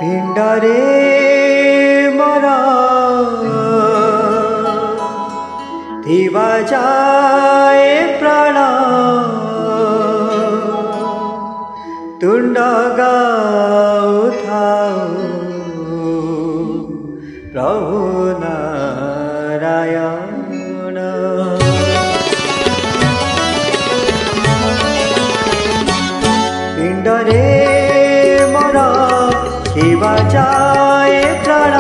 पिंडरे मरा दिवा जाए प्राण तुंड गाउथाऊ प्रभु नारायण। पिंडरे मरा दिवा जाए प्राण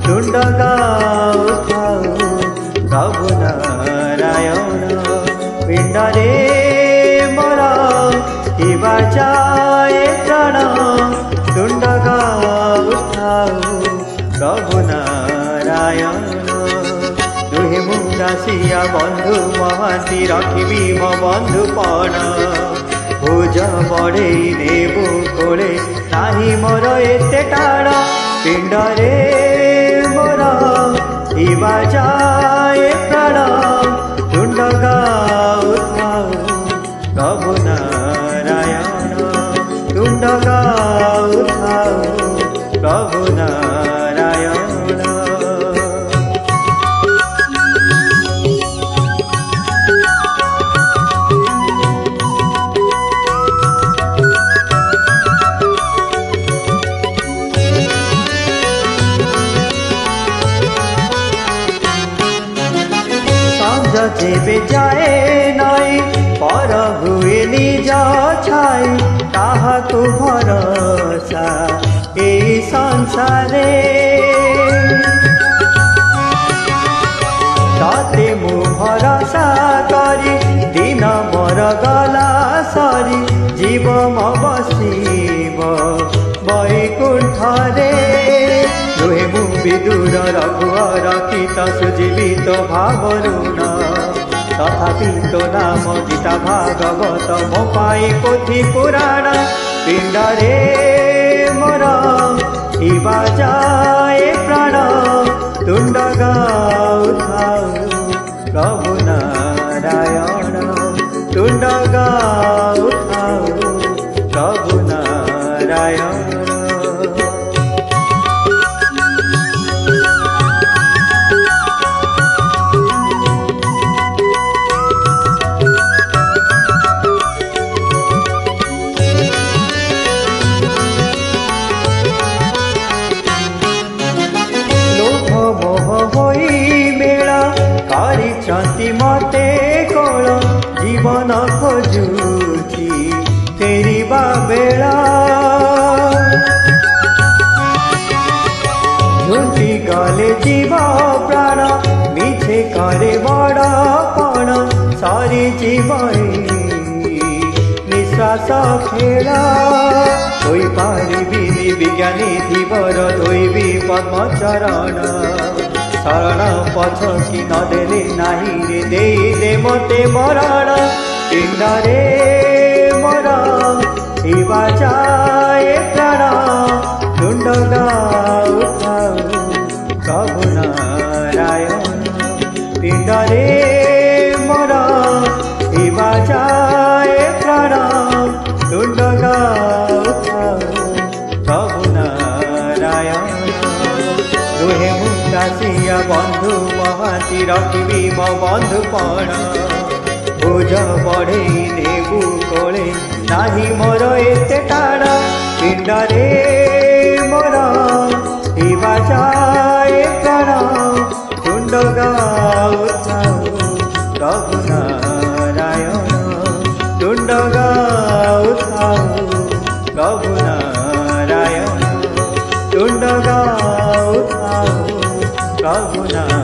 तुंड गाउथाऊ प्रभु नारायण। पिंडरे मरा दिवा जाए प्राण तुंड गाउथाऊ प्रभु नारायण। दुहे मुंडासिया बंधु महांती रखिबी मो बंधुपण भोज बड़े नेबु कोले नाही मोर एते टाण। पिंडरे मोर दिवा जाए प्राण तुंड गाउथाऊ प्रभु नारायण। तुंड गाउथाऊ प्रभु नारायण। जेबे जाए नाई पर हुए निज छाई ताहाकु भरोसा ए संसारे। ताते मु भरोसा करी दिन मोर गला सरी जीव म बसिब वैकुंठरे। दुहे मु विदुर रघुवर कित सुजीवित भावरुण तथापि तो नाम गीता भागवत मो पाई पोथी पुराण। पिंडरे मोर दिवा जाए प्राण तुंड गाउथाऊ प्रभु नारायण। तुंड गाउथाऊ प्रभु नारायण। मते कोल जीवन खोजुची फेरिबा बेला। झुंटी गले जीव प्राण मिछे करे बड़पण सारी जीवई निश्वास खेला। होई पारिबी विज्ञानी धीवर धोइबी पद्म चरण शरण पछकी नदेले नाही रे दे दे मते मरण। पिंडरे मोर दिवा जाए प्राण तुंड गाउथाऊ प्रभु नारायण। पिंडरे मोर दिवा जाए प्राण तुंड गाउथाऊ प्रभु नारायण। दुहे मुंडासिया बंधु महांती रखिबी मो बंधुपण भोज बड़े नेबु कोले नाही मोर एते टाण। पिंडरे मोर दिवा जाए प्राण तुंड गाउथाऊ प्रभु नारायण। तुंड गाउथाऊ प्रभु नारायण। तुंड गाउथाऊ प्रभु नारायण।